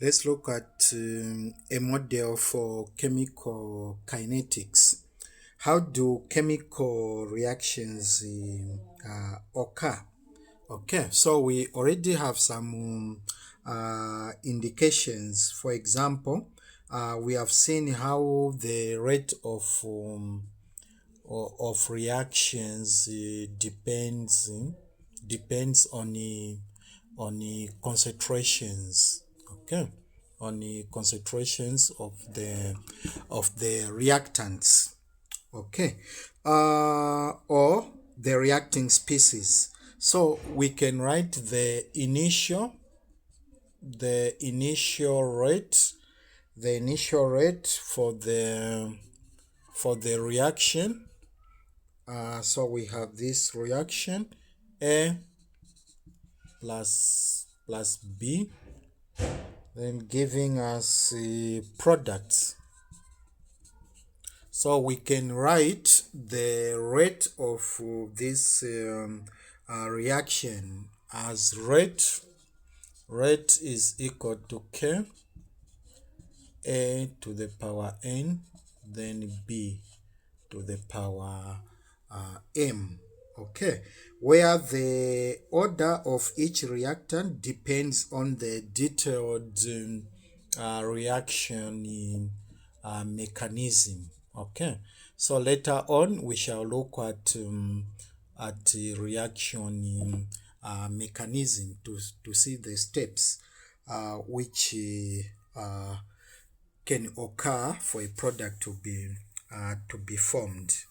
Let's look at a model for chemical kinetics. How do chemical reactions occur? Okay, so we already have some indications. For example, we have seen how the rate of reactions depends on the concentrations. Okay, on the concentrations of the reactants. Okay, or the reacting species. So we can write the initial rate for the reaction. So we have this reaction A plus B, then giving us products. So we can write the rate of this reaction as rate is equal to K A to the power N, then B to the power M. Okay, where the order of each reactant depends on the detailed reaction mechanism. Okay, so later on we shall look at the reaction mechanism to see the steps which can occur for a product to be formed.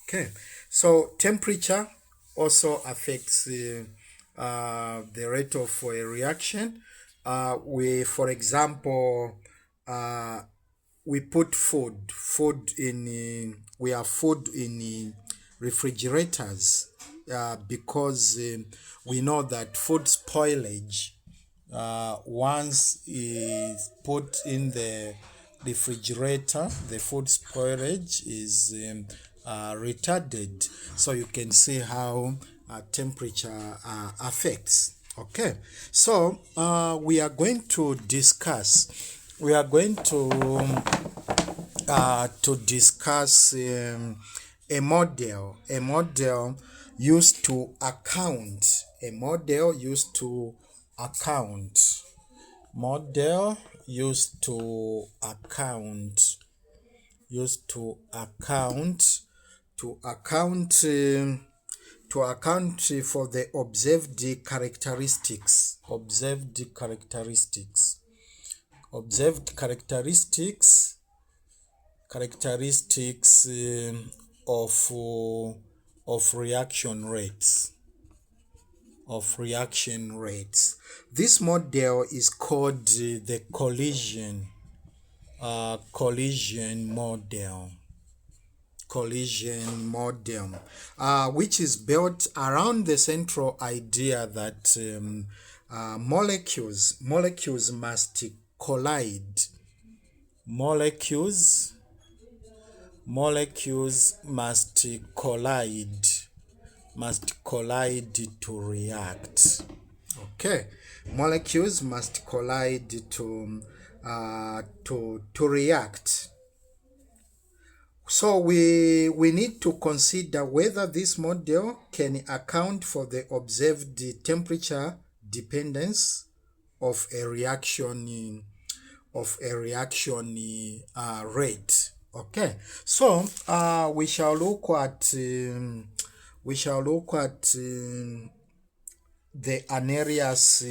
Okay, so temperature also affects the rate of a reaction. For example, we put food in we have food in refrigerators because we know that food spoilage once is put in the refrigerator, the food spoilage is retarded. So you can see how temperature affects. Okay, so we are going to discuss a model used to account for the observed characteristics of reaction rates. This model is called the collision model, which is built around the central idea that molecules must collide. Molecules must collide to react. Okay, molecules must collide to react. So we need to consider whether this model can account for the observed temperature dependence of a reaction rate. Okay, so we shall look at the Arrhenius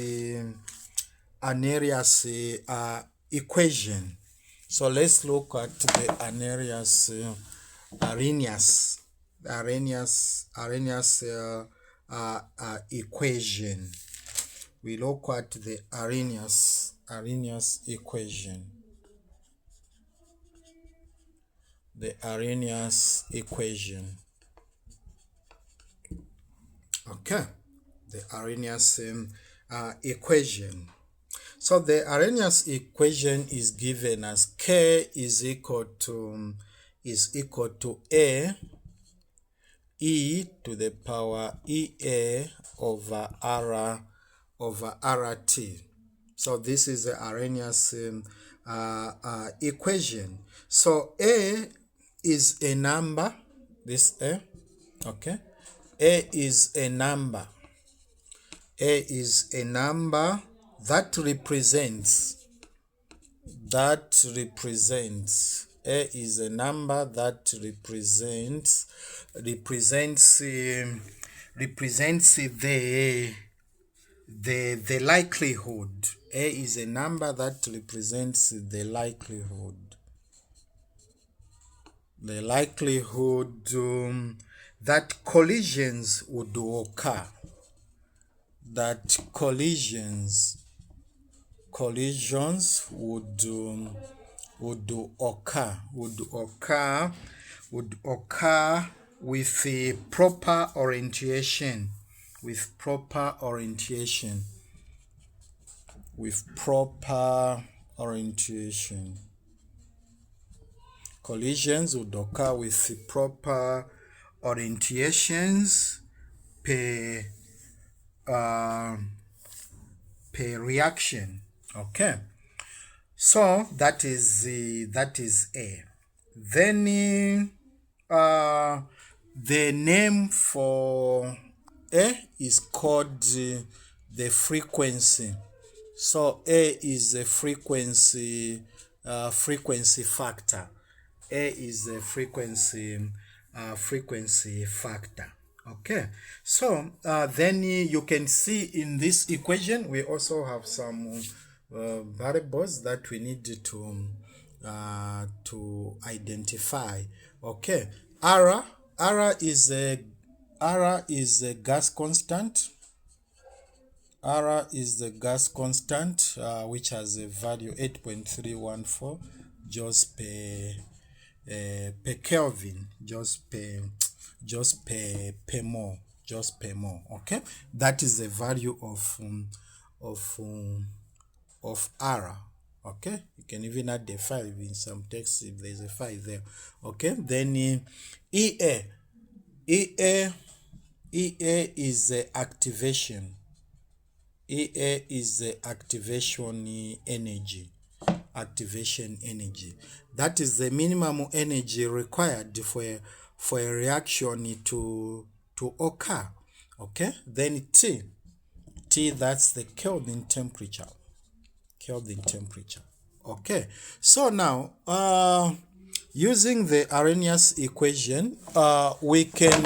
equation. So let's look at the Arrhenius equation. We look at the Arrhenius equation. The Arrhenius equation. Okay, the Arrhenius equation. So the Arrhenius equation is given as K is equal to A E to the power EA over RT. So this is the Arrhenius equation. So A is a number, this A, okay? A is a number. A is a number that represents, A is a number that represents the likelihood. A is a number that represents the likelihood. The likelihood that collisions would occur. That collisions would occur with a proper orientation. With proper orientation. Collisions would occur with proper orientations per reaction. Okay, so that is A. Then the name for A is called the frequency. So A is a frequency factor. A is a frequency factor. Okay, so then you can see in this equation we also have some variables that we need to identify. Okay, R is a gas constant. R is the gas constant, which has a value 8.314 joules per Kelvin, joules per mole. Okay, that is the value of R. Okay, you can even add the 5 in some text if there's a 5 there. Okay, then EA is the activation. EA is the activation energy. That is the minimum energy required for a reaction to occur. Okay, then T, that's the Kelvin temperature. Okay, so now using the Arrhenius equation, we can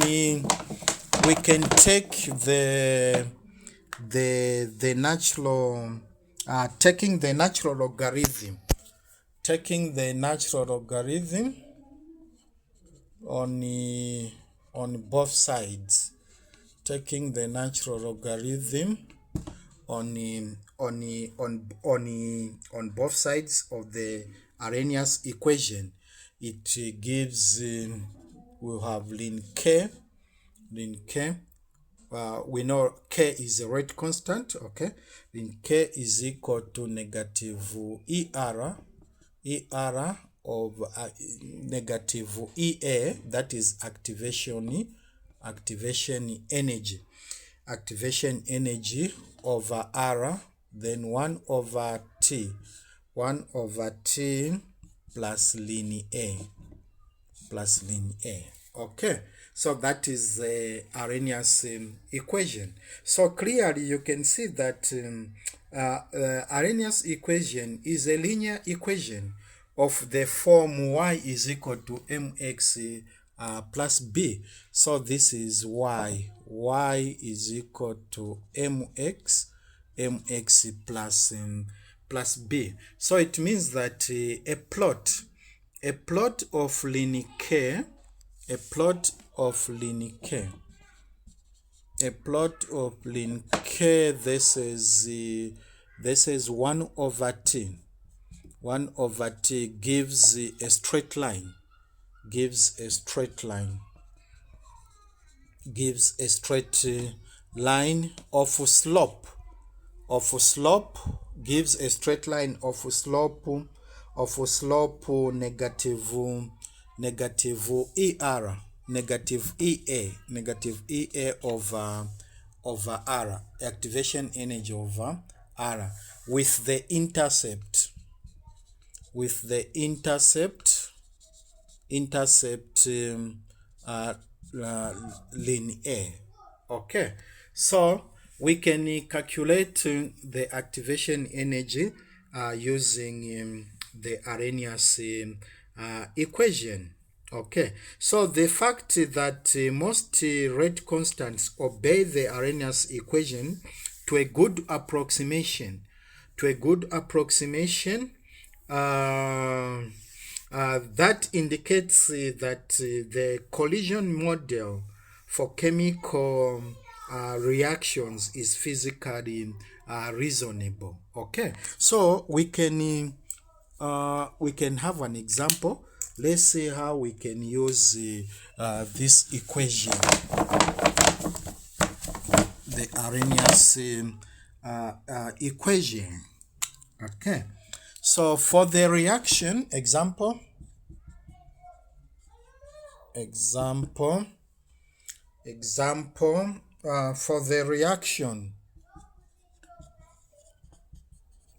take the natural taking the natural logarithm on both sides. Taking the natural logarithm on both sides of the Arrhenius equation, it gives we'll have ln K. We know K is a rate constant. Okay, then K is equal to negative ER of negative EA, that is activation energy over R, then 1 over T plus ln A. Okay, so that is the Arrhenius equation. So clearly you can see that Arrhenius equation is a linear equation of the form y is equal to mx plus b. So this is y is equal to mx plus b. So it means that a plot of ln K, this is 1 over t. 1 over t gives a straight line. Gives a straight line of slope. Gives a straight line of slope negative ER, negative EA over R, activation energy over r with the intercept uh, linear. Okay, so we can calculate the activation energy using the Arrhenius equation. Okay, so the fact that most rate constants obey the Arrhenius equation to a good approximation, that indicates that the collision model for chemical reactions is physically reasonable. Okay, so we can have an example. Let's see how we can use this equation, the Arrhenius equation. Okay, so for the reaction example,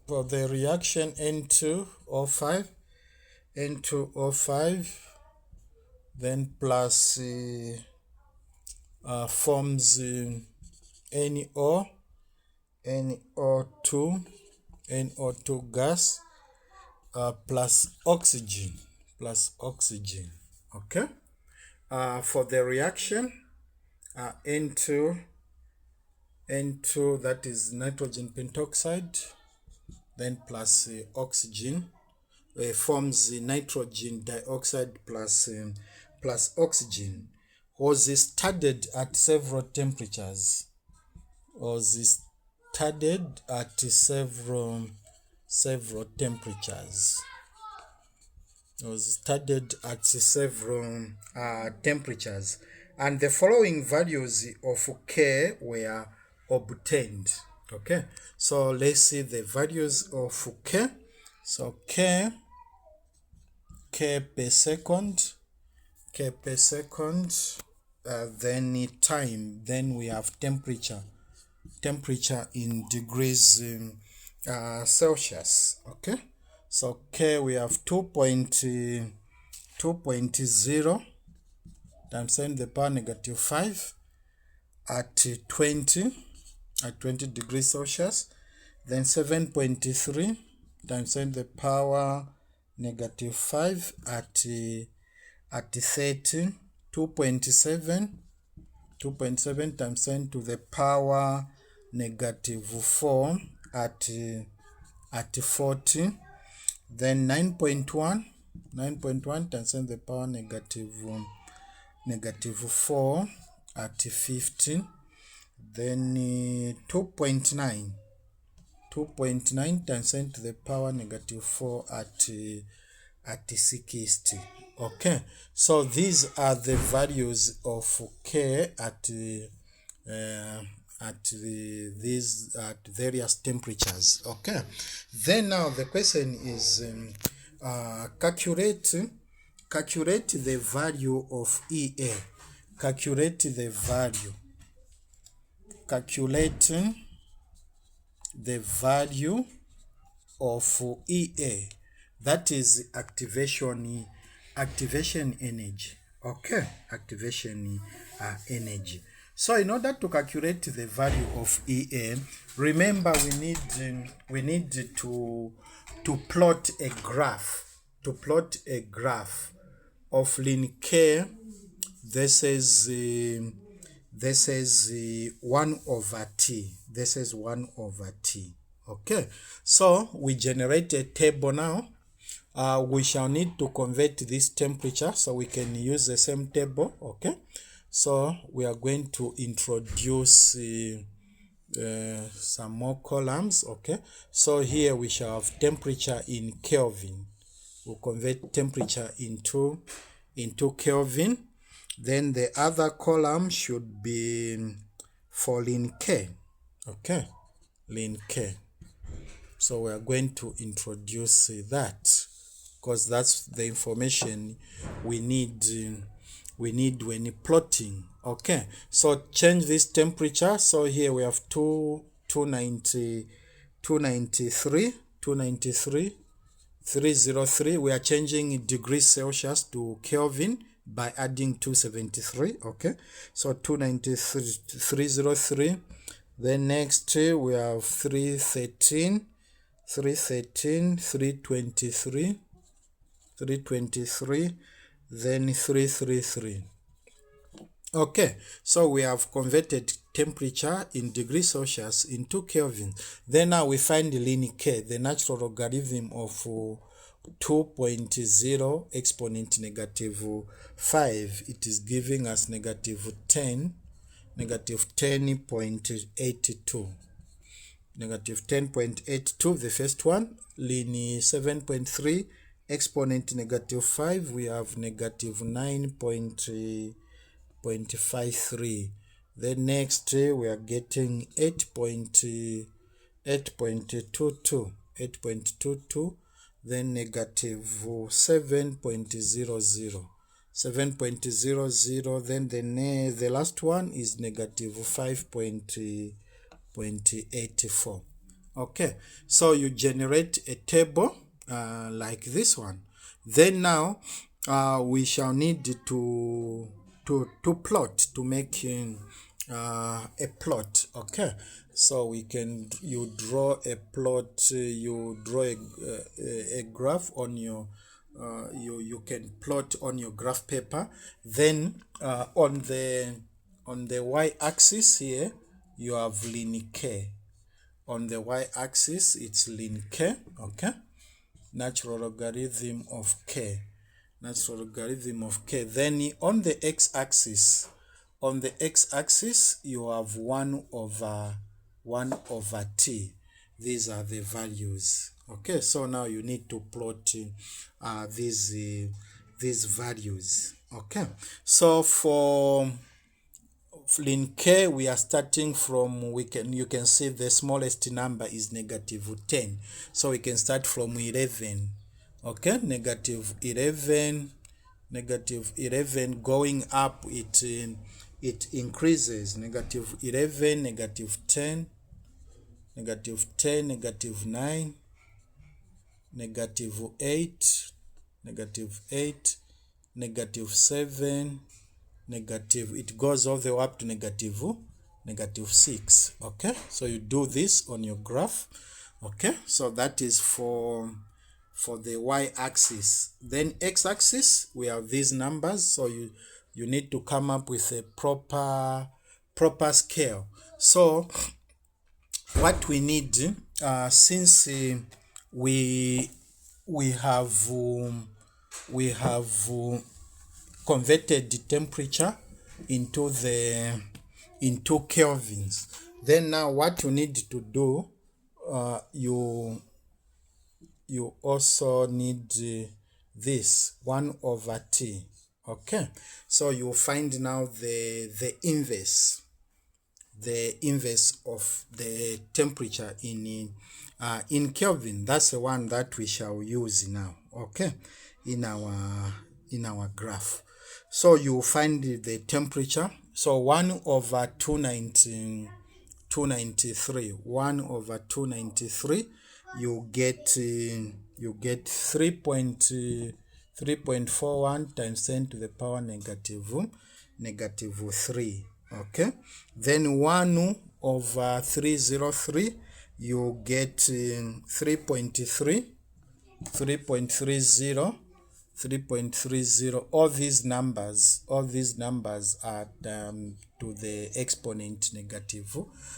for the reaction N2O5 then plus forms NO2 gas plus oxygen. Okay, for the reaction N2, that is nitrogen pentoxide, then plus oxygen forms nitrogen dioxide plus oxygen, was studied at several temperatures. And the following values of K were obtained. Okay, so let's see the values of K. So K per second, then time, then we have temperature in degrees Celsius. Okay, so K we have 2.0 times 10 to the power negative 5 at 20 degrees Celsius, then 7.3 times 10 to the power negative 5 at 30, 2.7 times 10 to the power negative 4 at 40, then 9.1 times 10 to the power negative 4 at 15, then 2.9 times 10 to the power negative 4 at 60. Okay, so these are the values of K at various temperatures. Okay, then now the question is calculate the value of EA. Calculating the value of EA, that is activation energy. Okay, activation energy. So in order to calculate the value of EA, remember we need to plot a graph of ln K. This is 1 over T. This is 1 over T. Okay, so we generate a table now. We shall need to convert this temperature, so we can use the same table. Okay, so we are going to introduce some more columns. Okay, so here we shall have temperature in Kelvin. We'll convert temperature into Kelvin. Then the other column should be for ln K. Okay, ln K. So we are going to introduce that, because that's the information we need when plotting. Okay, so change this temperature. So here we have 290 293, 293, 303. We are changing degrees Celsius to Kelvin by adding 273. Okay, so 293, 303. Then next we have 313, 313, 323, 323, then 333. Okay, so we have converted temperature in degrees Celsius into Kelvin. Then now we find the linear K, the natural logarithm of 2.0 exponent negative 5. It is giving us negative 10, negative 10.82. Negative 10.82, the first one. Linear 7.3 exponent negative 5, we have negative 9.53. Then next we are getting 8.22, 8.22, then negative 7.00, 7.00. Then the last one is negative 5.84. Okay, so you generate a table like this one. Then now we shall need to plot, to make a plot. Okay, so you draw a plot, you draw a graph on your you can plot on your graph paper. Then on the y-axis here you have linear K. On the y-axis it's linear K. Okay, natural logarithm of K, natural logarithm of K. Then on the x-axis, you have 1 over t. These are the values. Okay, so now you need to plot these values. Okay, so for in K we are starting from, you can see the smallest number is negative 10, so we can start from 11. Okay, negative 11, going up, it increases. Negative 11, negative 10, negative 10, negative 9, negative 8, negative 8, negative 7, negative, it goes all the way up to negative 6. Okay, so you do this on your graph. Okay, so that is for the y-axis. Then x-axis, we have these numbers, so you need to come up with a proper scale. So what we need, since we have converted the temperature into kelvins, then now what you need to do, you also need this 1 over t. Okay, so you find now the inverse of the temperature in Kelvin. That's the one that we shall use now. Okay, in our graph. So you find the temperature. So 1 over 293, 1 over 293, you get 3.41 times 10 to the power negative 3. Okay, then 1 over 303, you get 3.30, 3.30. All these numbers are to the exponent negative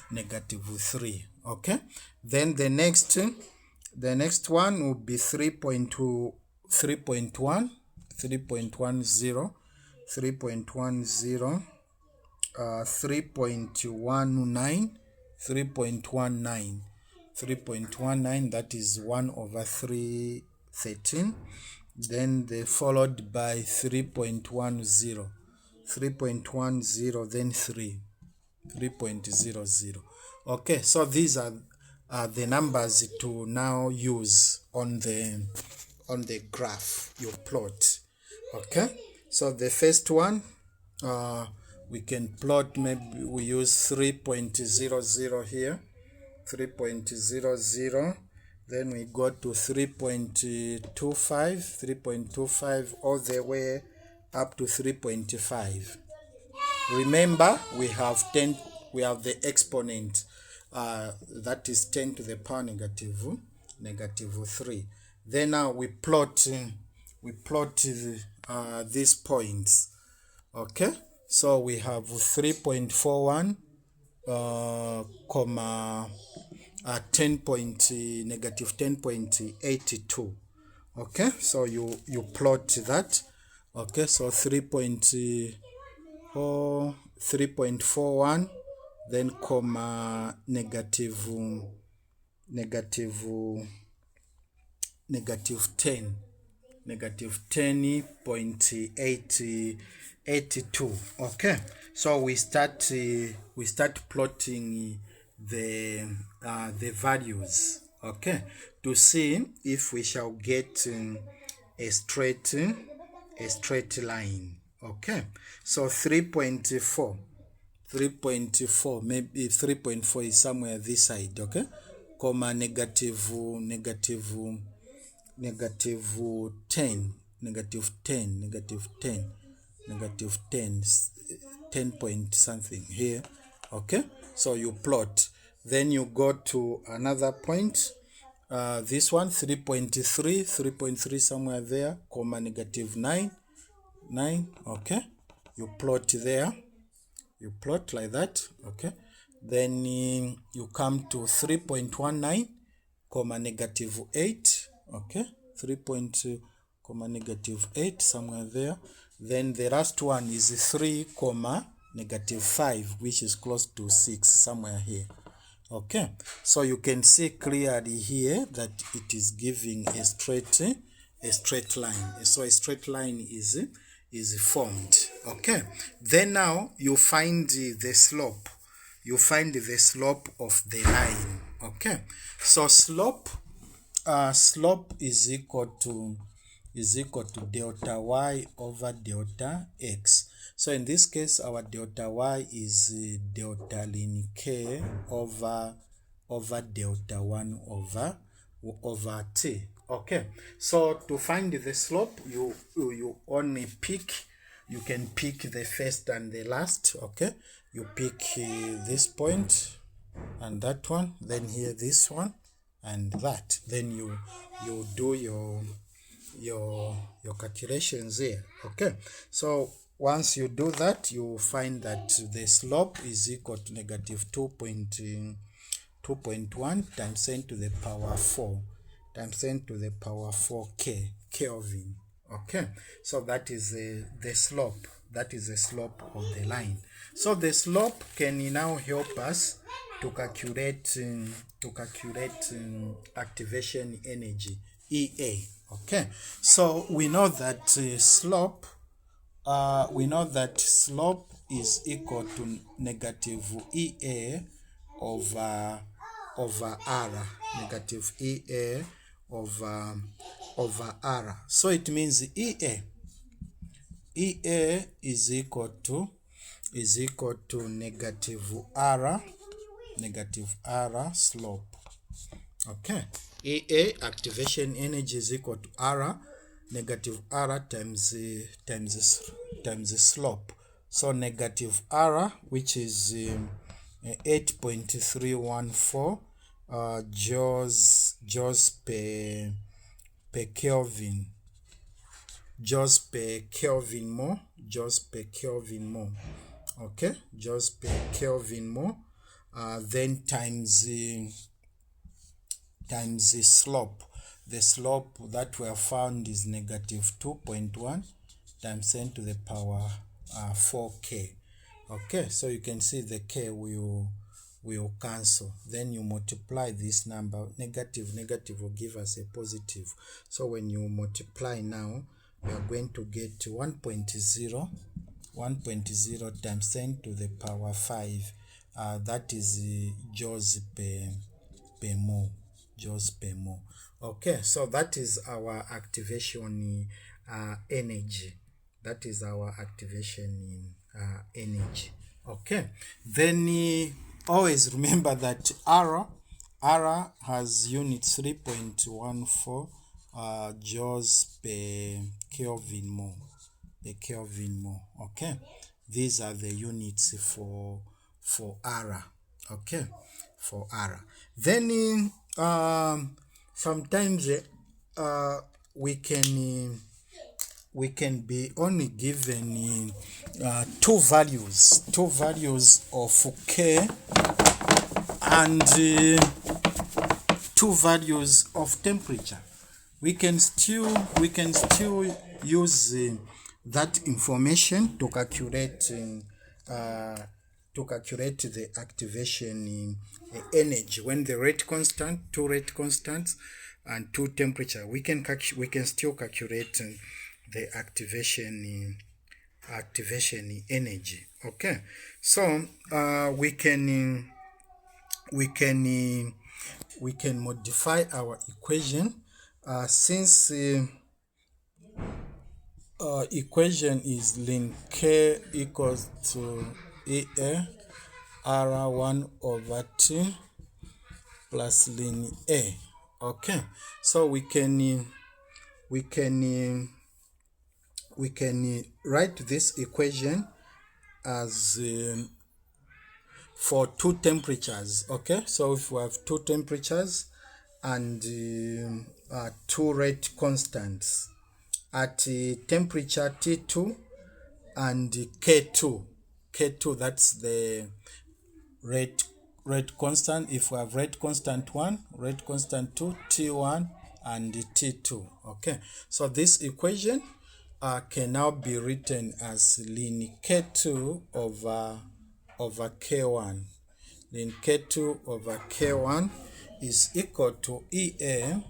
3. Okay, then the next one will be 3.1, 3.10, 3.19, 3.19, that is 1 over 313. Then followed by 3.10, 3.10, then 3.00. Okay, so these are the numbers to now use on the graph you plot. Okay, so the first one, we can plot, maybe we use 3.00 here. 3.00, then we go to 3.25 all the way up to 3.5. Remember, we have the exponent, that is 10 to the power negative 3. Then now we plot these points. Okay, so we have 3.41 comma negative 10.82. Okay, so you plot that. Okay, so 3.41, then comma negative 10, negative 10.82. Okay, so we start plotting the values, okay, to see if we shall get a straight line. Okay, so 3.4, maybe 3.4 is somewhere this side. Okay, comma negative 10, negative 10 point something here. Okay, so you plot, then you go to another point, this one 3.3 somewhere there, comma negative 9. Okay, you plot there, you plot like that. Okay, then you come to 3.19 comma negative 8. Okay, 3. Comma negative 8 somewhere there. Then the last one is 3 comma negative 5, which is close to 6 somewhere here. Okay, so you can see clearly here that it is giving a straight line. So a straight line is formed. Okay, then now you find the slope. You find the slope of the line. Okay, so slope is equal to delta y over delta x. So in this case, our delta y is delta ln k over delta 1 over t. Okay, so to find the slope, you only you can pick the first and the last. Okay, you pick this point and that one, then here this one and that, then you do your calculations here. Okay, so once you do that, you find that the slope is equal to negative 2.1 times 10 to the power 4 times 10 to the power 4 Kelvin. Okay, so that is the slope. That is the slope of the line. So the slope can now help us to calculate activation energy, EA. Okay, so we know that slope is equal to negative EA over R, negative EA over R. So it means EA is equal to negative R slope. Okay, EA, activation energy, is equal to R, negative R times slope. So negative R, which is 8.314 joules per Kelvin. Joules per Kelvin more. Okay, joules per Kelvin more. Then times the slope. The slope that we have found is negative 2.1 times 10 to the power 4k. Okay, so you can see the k will cancel. Then you multiply this number. Negative will give us a positive. So when you multiply now, we are going to get 1.0 times 10 to the power 5. That is joules per mole. Joules per mole. Okay, so that is our activation energy. That is our activation energy. Okay, then always remember that R R has unit 3.14 joules per Kelvin mole. Okay, these are the units for R. Okay, for R. Then sometimes we can be only given two values of K and two values of temperature. We can still use that information to calculate the activation energy when the rate constant, two rate constants, and two temperature. We can still calculate the activation energy. Okay, so we can modify our equation since equation is ln K equals to EA R1 over T plus ln A. Okay, so we can write this equation as for two temperatures. Okay, so if we have two temperatures and two rate constants at temperature T2 and K2, that's the rate constant. If we have rate constant 1, rate constant 2, T1 and T2. Okay, so this equation can now be written as ln K2 over K1. Ln K2 over K1 is equal to EA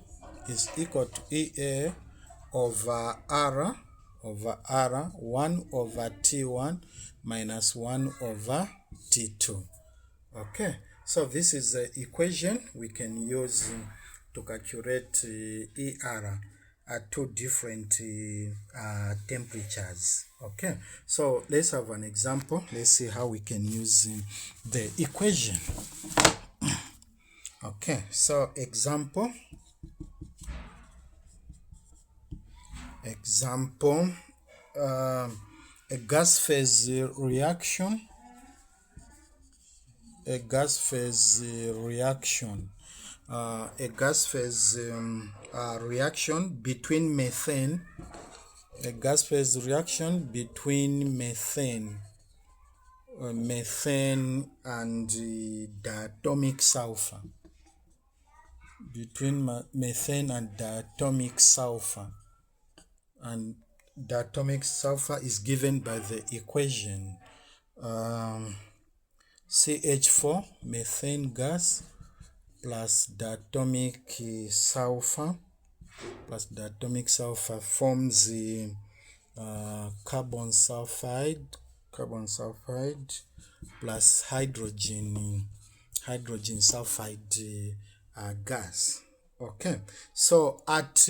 over R 1 over T1 minus 1 over T2. Okay, so this is the equation we can use to calculate ER at two different temperatures. Okay, so let's have an example. Let's see how we can use the equation. Okay, so example, a gas phase reaction. A gas phase reaction between methane. A gas phase reaction between methane and diatomic sulfur. Between methane and diatomic sulfur. And diatomic sulfur is given by the equation CH4 methane gas plus diatomic sulfur forms the carbon sulfide plus hydrogen sulfide gas. Okay, so at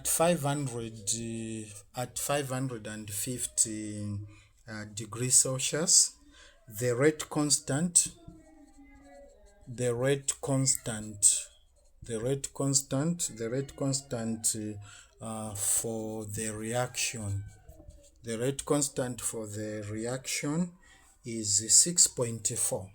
550 degrees Celsius, the rate constant for the reaction is 6.4.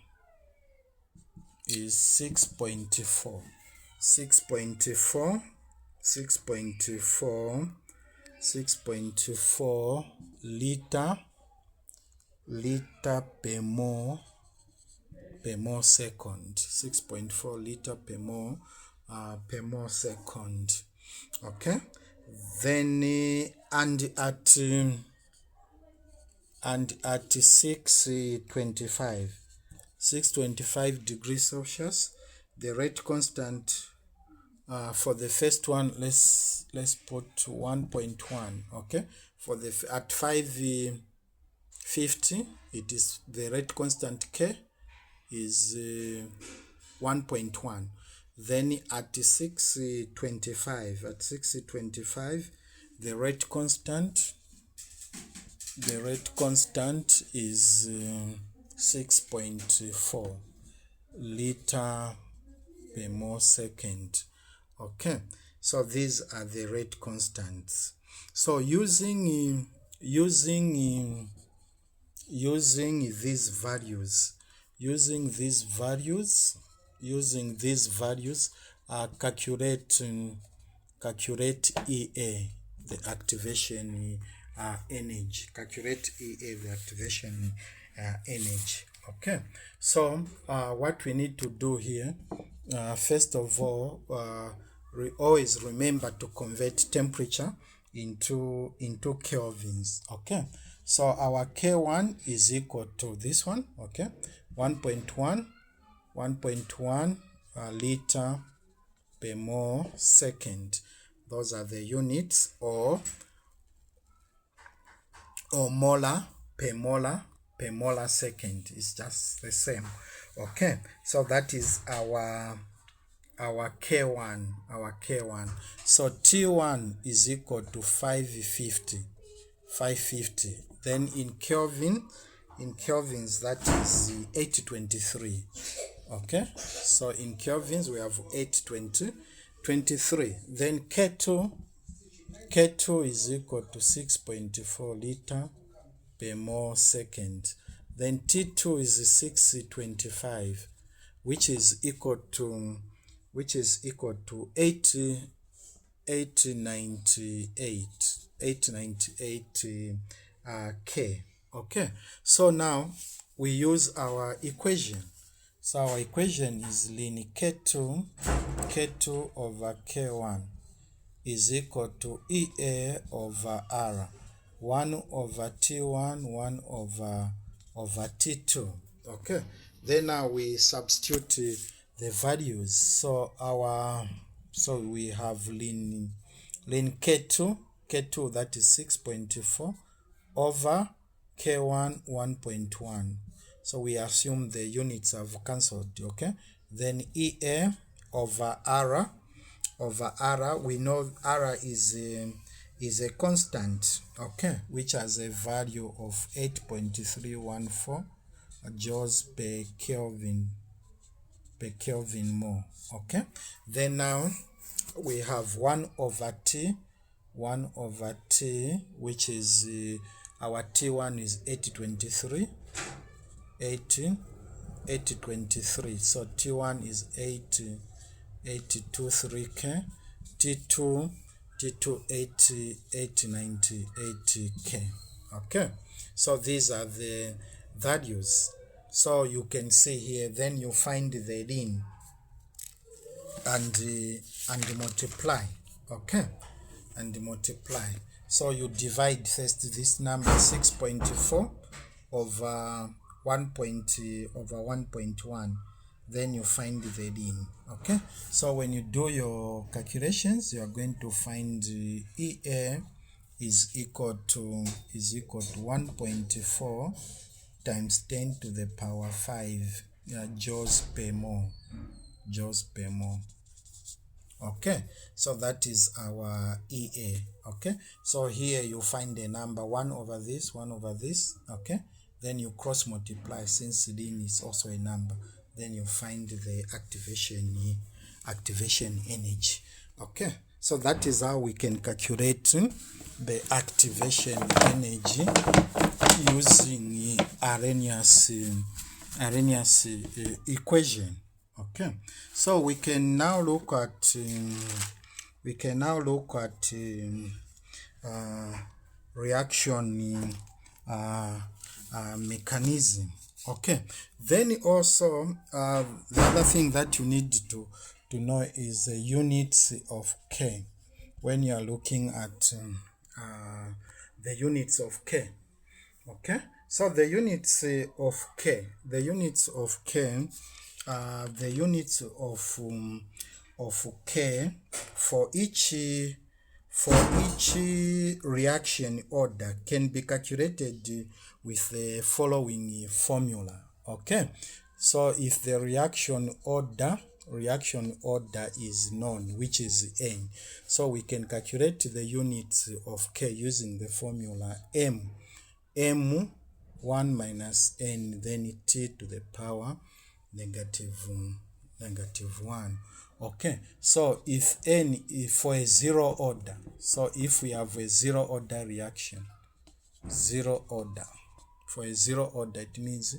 Is 6.4 liter per mole second. 6.4 liter per mole second. Okay, then and at 625 degrees Celsius, the rate constant for the first one, let's put 1.1. okay, for the at 550, it is the rate constant K is 1.1. Then at 625, the rate constant is 6.4. liter per mole second. Okay, so these are the rate constants. So using these values, calculate EA, the activation energy. Calculate EA, the activation energy. Okay, so what we need to do here, first of all, always remember to convert temperature into kelvins. Okay, so our K1 is equal to this one. Okay, 1.1 liter per mole second. Those are the units, or molar per molar second. It's just the same. Okay, so that is our K1. So T1 is equal to 550. Then in kelvins, that is 823. Okay, so in kelvins we have 823. Then K2 is equal to 6.4 liter per mole second. Then T2 is 625, which is equal to 898 K. Okay, so now we use our equation. So our equation is ln K2 over K1 is equal to EA over R, 1 over T1, 1 over T2. Okay, then now we substitute the values. So we have ln K2, that is 6.4 over K1, 1.1. So we assume the units have cancelled. Okay, then EA over R, we know R is a constant, okay, which has a value of 8.314 joules per Kelvin mole. Okay, then now we have 1 over T, which is our T1 is 823. So T1 is 823K, T2 898K. Okay, so these are the values. So you can see here, then you find the ln and multiply. Okay, and multiply. So you divide first this number 6.4 over 1.1, then you find the ln. Okay, so when you do your calculations, you are going to find EA is equal to 1.4 times 10 to the power 5 joules per mole. Okay, so that is our EA. Okay, so here you find the number 1 over this. Okay, then you cross multiply, since ln is also a number, then you find the activation energy. Okay, so that is how we can calculate the activation energy using Arrhenius equation. Okay, so we can now look at reaction mechanism. Okay, then also the other thing that you need to know is the units of K when you are looking at the units of K. Okay, so the units of K, the units of K for each reaction order can be calculated with the following formula. Okay, so if the reaction order is known, which is N, so we can calculate the units of K using the formula m 1 minus n, then T to the power -1. Okay, so if for a zero order, so if we have a zero order reaction, zero order, for a zero order, it means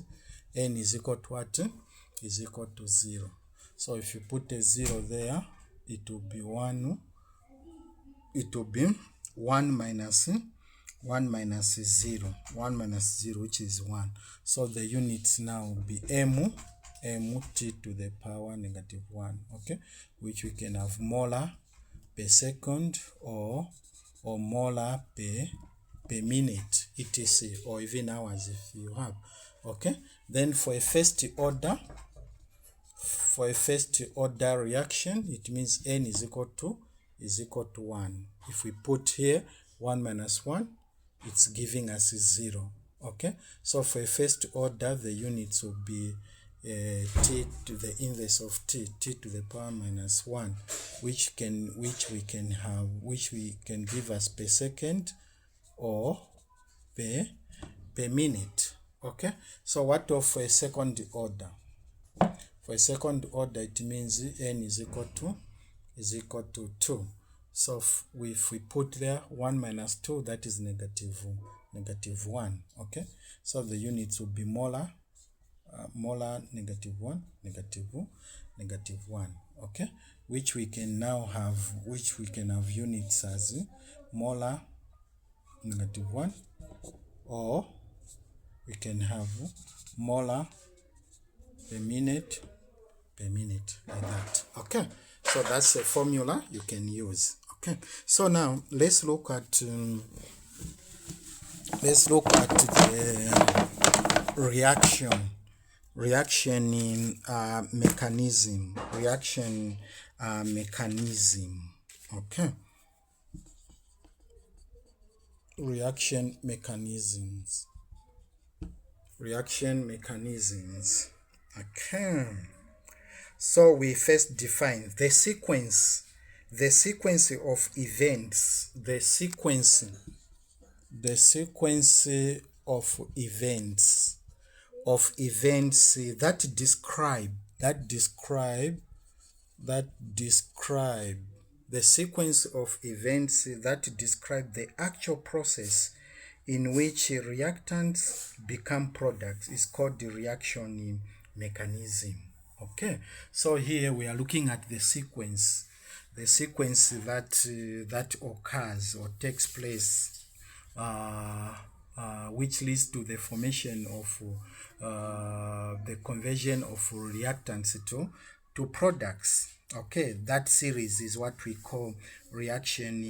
n is equal to what? Is equal to 0. So if you put a 0 there, it will be 1. It will be 1 minus 0. 1 minus 0, which is 1. So the units now will be mt to the power -1, okay, which we can have molar per second or molar per minute, etc., or even hours if you have. Okay, then for a first order reaction, it means n is equal to 1. If we put here 1 minus 1, it's giving us 0. Okay, so for a first order, the units will be t to the inverse of t to the power -1, which we can give us per second or per minute. Okay, so what of a second order? For a second order, it means n is equal to 2. So if we put there 1 minus 2, that is -1. Okay, so the units will be molar, -1, -1. Okay, which we can have units as molar -1, or we can have molar per minute, like that. Okay, so that's a formula you can use. Okay, so now let's look at the reaction mechanism. Okay, reaction mechanisms. Okay, so we first define the sequence of events, that describe the sequence of events that describe the actual process in which reactants become products is called the reaction mechanism. Okay, so here we are looking at the sequence that occurs or takes place, which leads to the formation of the conversion of reactants to products. Okay, that series is what we call reaction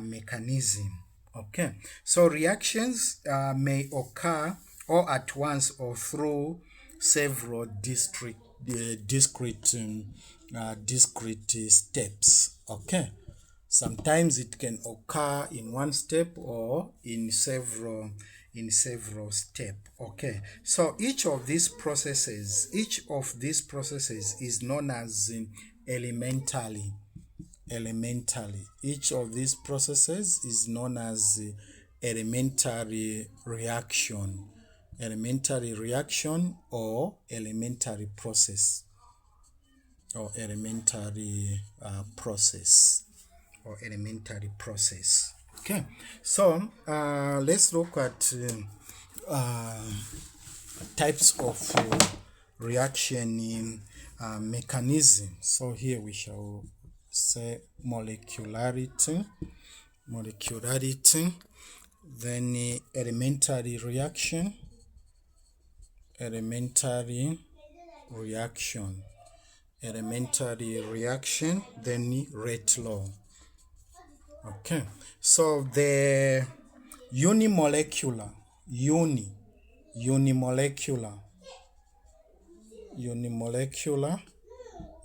mechanism. Okay, so reactions may occur all at once or through several discrete steps. Okay, sometimes it can occur in one step or in several steps. Okay, so each of these processes is known as elementary. Each of these processes is known as elementary reaction, or elementary process, or elementary process. Okay, so let's look at types of reaction mechanism. So here we shall say molecularity, then elementary reaction, then rate law. Okay, so the unimolecular,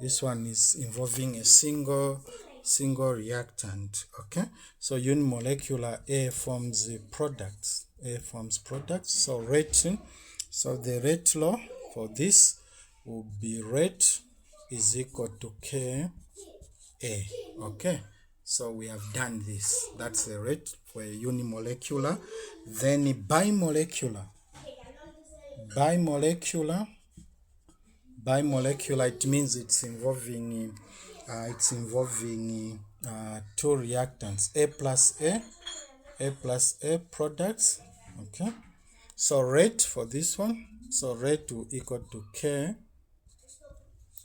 this one is involving a single reactant. Okay, so unimolecular, A forms products. So the rate law for this will be rate is equal to Ka. Okay, so we have done this. That's the rate for a unimolecular. Then bimolecular, Bimolecular, it means it's involving two reactants, A plus A products. Okay, so rate for this one, so rate will equal to K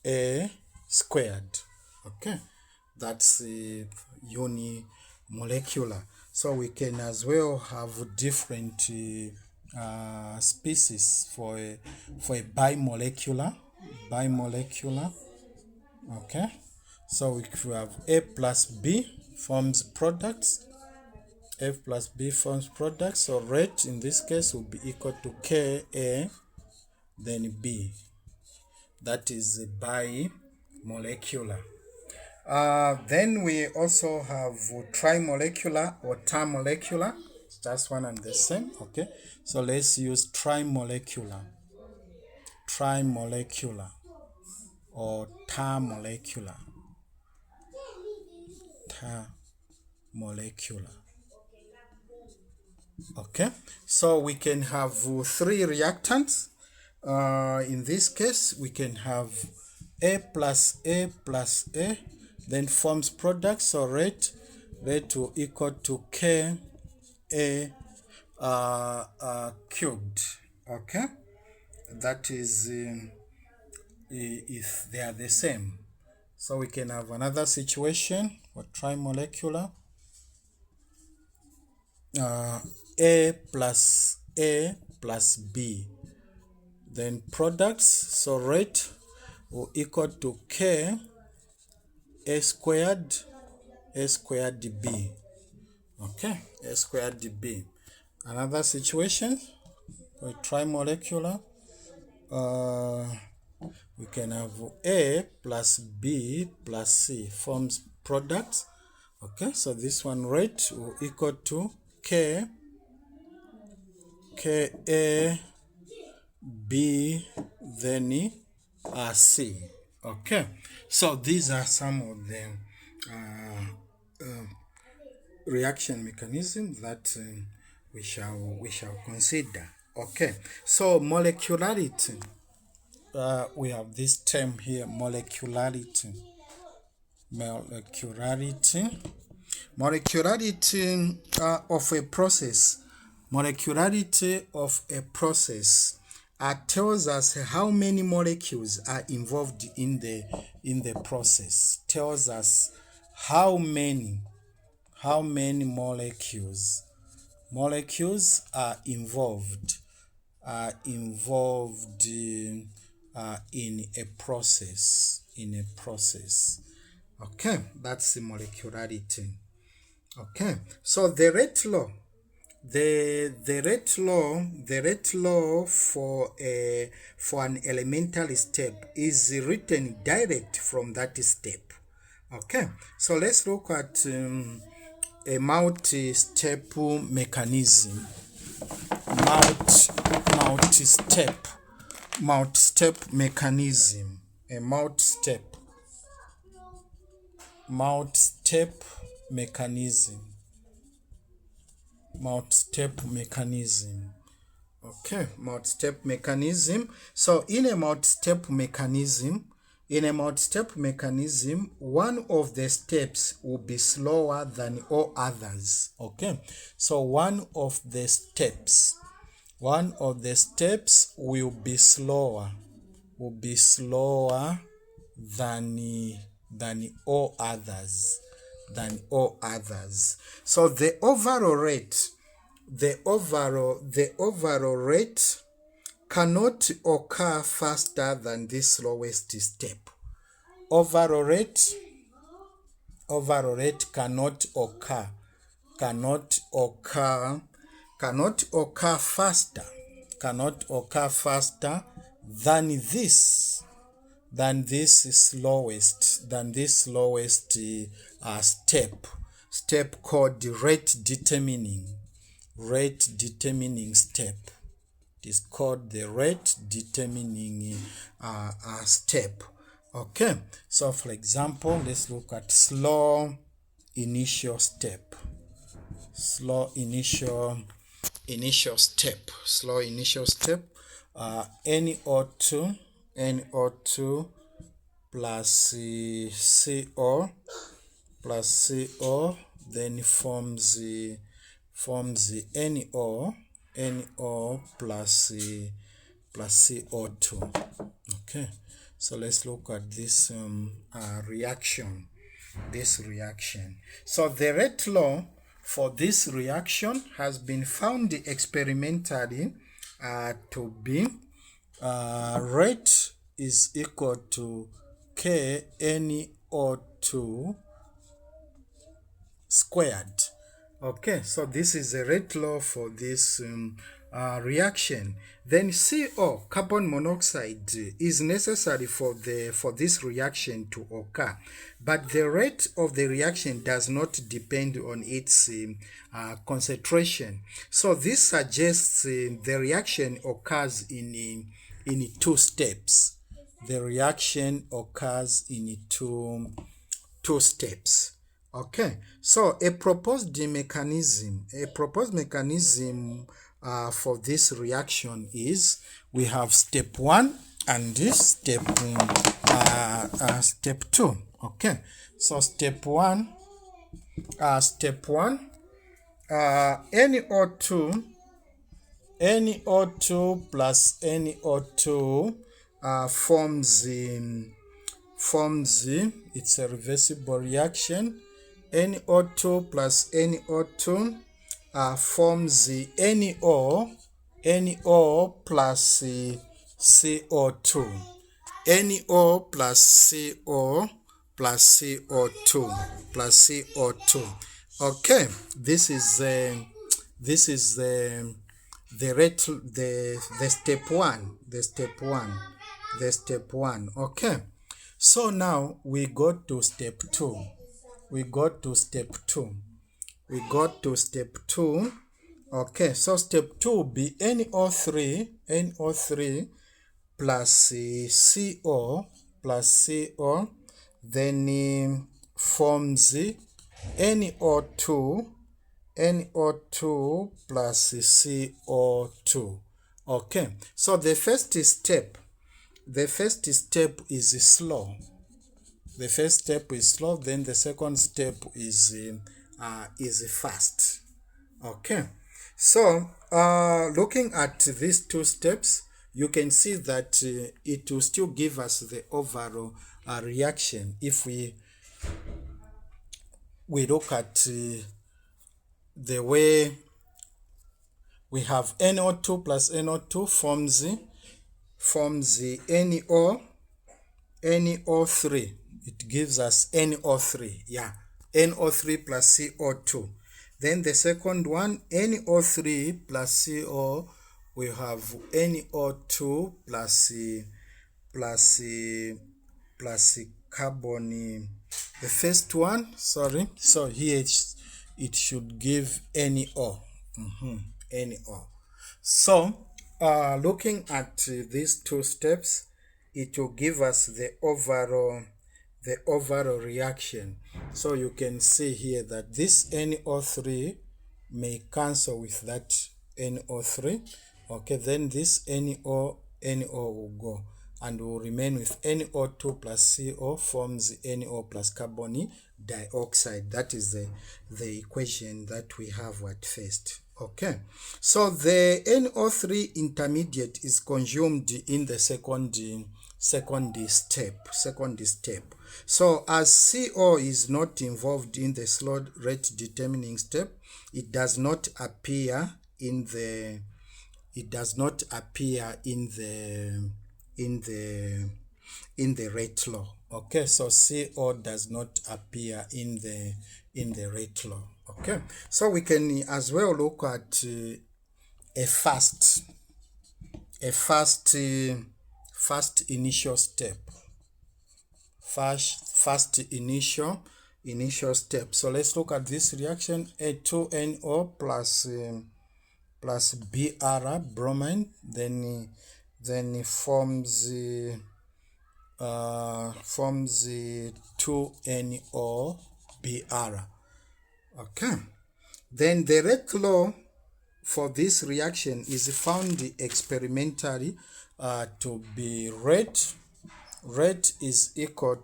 A squared. Okay, that's unimolecular. So we can as well have different species for a bimolecular. Okay, so if we have A plus B forms products, F plus B forms products, so rate in this case will be equal to Ka then B. That is bimolecular. Then we also have trimolecular or termolecular. It's just one and the same. Okay, so let's use trimolecular or termolecular. Okay, so we can have three reactants. In this case, we can have A plus A plus A, then forms products. So rate will equal to Ka cubed. Okay, that is if they are the same. So we can have another situation for trimolecular. A plus B, then products, so rate will equal to K A squared B. Okay, A squared B. Another situation for trimolecular, we can have A plus B plus C forms products. Okay, so this one rate will equal to K A B then C. Okay, so these are some of the reaction mechanisms that we shall consider. Okay, so molecularity. We have this term here, molecularity. Molecularity of a process. Molecularity of a process tells us how many molecules are involved in the process. Tells us how many molecules are involved in a process. Okay, that's the molecularity. Okay, so the rate law. The rate law for an elementary step is written direct from that step. Okay, so let's look at a multi-step mechanism. Multi-step mechanism. A multi-step mechanism. Okay, multi-step mechanism. So in a multi-step mechanism, one of the steps will be slower than all others. Okay, so one of the steps will be slower than all others. So the overall rate cannot occur faster than the slowest step. Overall rate cannot occur faster than this slowest step called rate determining step. It is called the rate determining step. Okay, so for example, let's look at slow initial step. NO2 NO2 plus CO plus CO, then forms NO plus CO2. Okay, so let's look at this reaction. So the rate law for this reaction has been found experimentally to be rate is equal to K NO2 squared. Okay, so this is the rate law for this reaction. Then CO, carbon monoxide, is necessary for this reaction to occur, but the rate of the reaction does not depend on its concentration. So this suggests the reaction occurs in two steps. The reaction occurs in two steps. Okay, so a proposed mechanism for this reaction is we have step 1 and step 2. Okay, so step 1 NO2 plus NO2 forms it's a reversible reaction. NO2 plus NO2 forms NO plus CO2. NO plus CO plus CO2. Okay, this is the rate, the step one. Okay, so now we go to step 2. Okay, so step 2 will be NO3 plus CO, then forms NO2 plus CO2. Okay, so the first step is slow. Then the second step is fast. Okay, so looking at these two steps, you can see that it will still give us the overall reaction if we look at the way we have NO2 plus NO2 forms the NO3. It gives us NO3. Yeah, NO3 plus CO2. Then the second one, NO3 plus CO, we have NO2 plus carbon. The first one, sorry, so here it should give NO. NO. So looking at these two steps, it will give us the overall reaction. So you can see here that this NO3 may cancel with that NO3. Okay, then this NO will go and will remain with NO2 plus CO forms NO plus carbon dioxide. That is the equation that we have at first. Okay, so the NO3 intermediate is consumed in the second step. So as CO is not involved in the slow rate determining step, it does not appear in the rate law. Okay, so CO does not appear in the rate law. Okay, so we can as well look at a fast initial step. Fast initial step. So let's look at this reaction. A2NO plus Br, bromine, then forms 2NO Br. Okay, then the rate law for this reaction is found experimentally to be rate is equal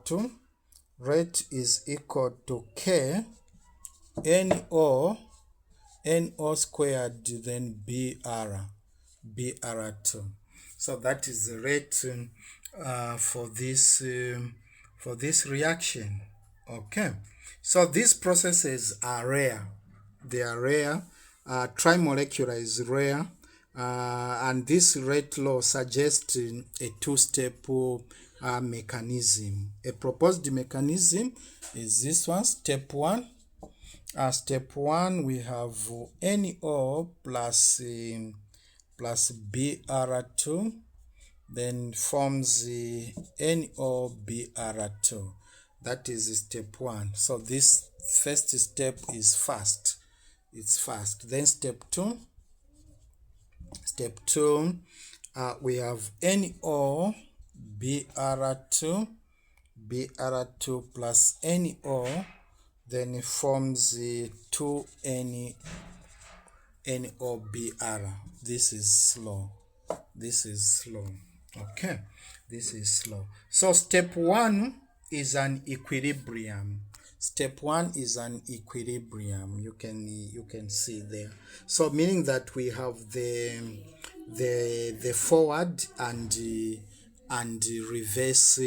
to K NO squared then BR2. So that is the rate for this reaction. Okay, so these processes are rare. They are rare. Trimolecular is rare, and this rate law suggests a two-step mechanism. A proposed mechanism is this one. Step one. Step one, we have NO plus BR2, then forms NOBR2. That is step one. So this first step is fast. It's fast. Then step two, we have BR2 plus NO, then it forms 2NOBR. This is slow. Okay, this is slow. So step one is an equilibrium. You can see there. So meaning that we have the forward and reverse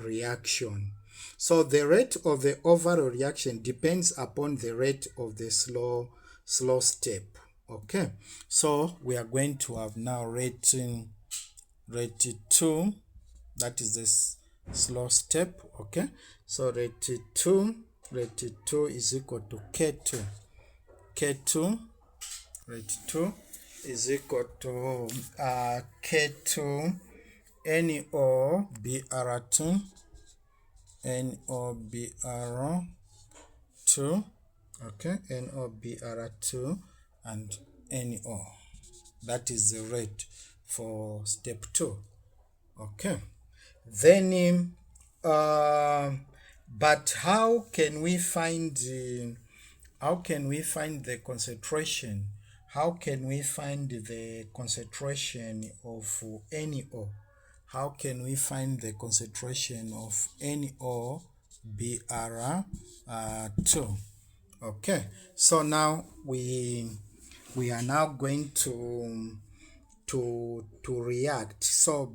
reaction. So the rate of the overall reaction depends upon the rate of the slow step. Okay, so we are going to have now rate 2, that is this slow step. Okay, so rate 2 is equal to K2. Rate 2 is equal to K2 NOBR2 okay, NOBR2 and NO. That is the rate for step 2. Okay, then but how can we find the concentration? How can we find the concentration of NO? How can we find the concentration of NOBR2? Okay, so now we are now going to react. So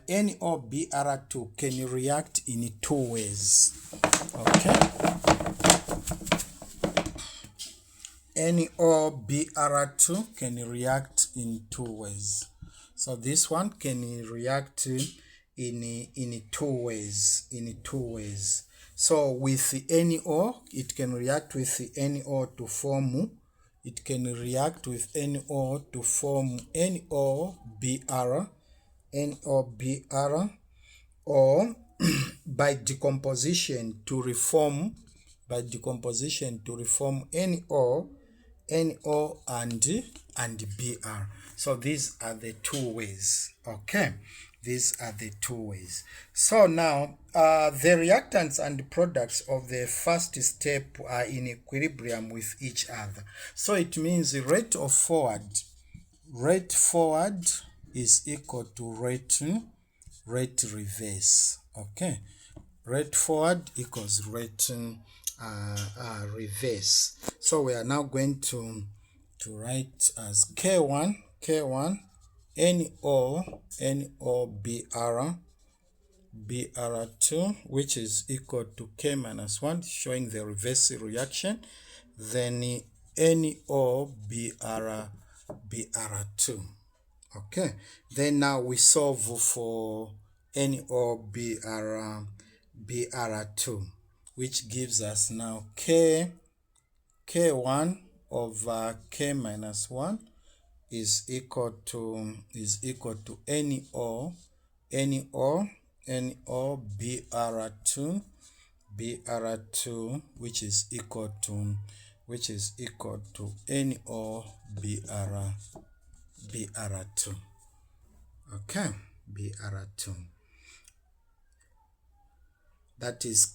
NOBR2 can react in two ways. Okay, NOBR2 can react in two ways. So this one can react in two ways. So with NO, it can react with NO to form. It can react with NO to form NOBR, or by decomposition to reform NO and BR. So these are the two ways. Okay, these are the two ways. So now the reactants and products of the first step are in equilibrium with each other. So it means the rate forward is equal to rate reverse. Okay, rate forward equals rate reverse. So we are now going to write as K1 BR2, which is equal to K minus 1, showing the reverse reaction, then BR2. Okay, then now we solve for BR2, which gives us now K1 over K minus 1 is equal to NO BR2, which is equal to NO BR2. Okay, BR2. That is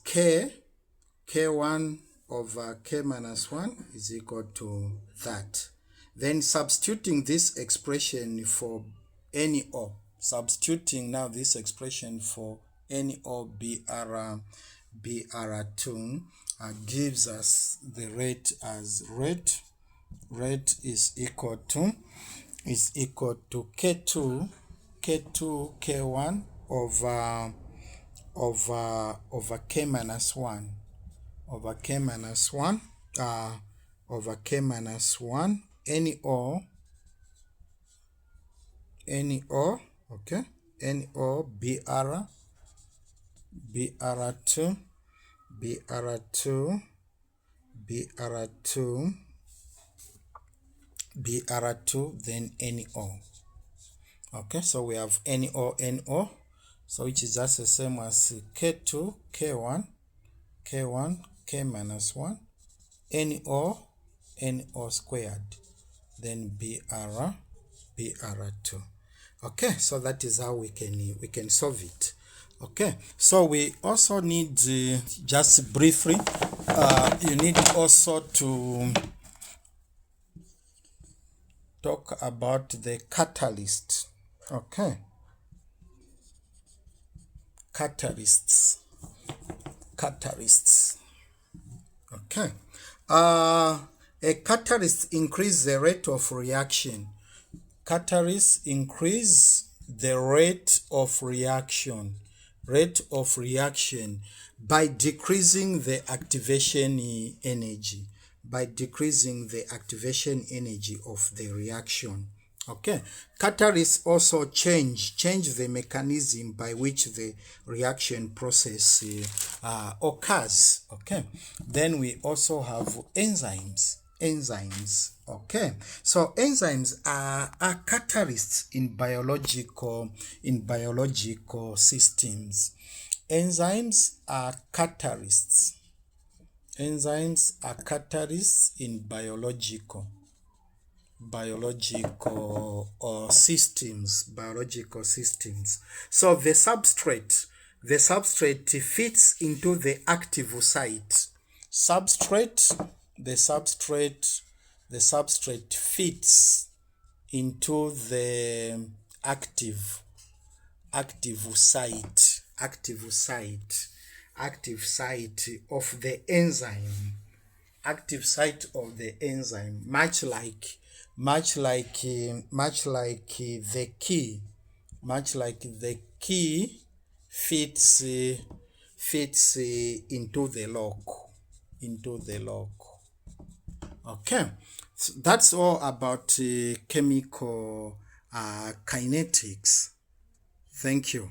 K1 over k minus 1 is equal to that. Then substituting this expression for any O, substituting now this expression for any O BR2 gives us the rate as rate is equal to K2 K1 over K minus 1 over K minus 1 over K minus 1 any O, okay, any O BR2 then any O. Okay, so we have NO, so which is just the same as K2, K1, K minus 1, NO squared, then BR2. Okay, so that is how we can solve it. Okay, so we also need, just briefly, you need also to talk about the catalyst. Okay, catalysts. Okay, a catalyst increase the rate of reaction. Catalysts increase the rate of reaction by decreasing the activation energy, of the reaction. Okay, catalysts also change the mechanism by which the reaction process occurs. Okay, then we also have enzymes. Okay, so enzymes are catalysts in biological systems. Enzymes are catalysts in biological systems. So the substrate fits into the active site. The substrate fits into the active site of the enzyme. Much like the key fits into the lock. Okay, so that's all about chemical kinetics. Thank you.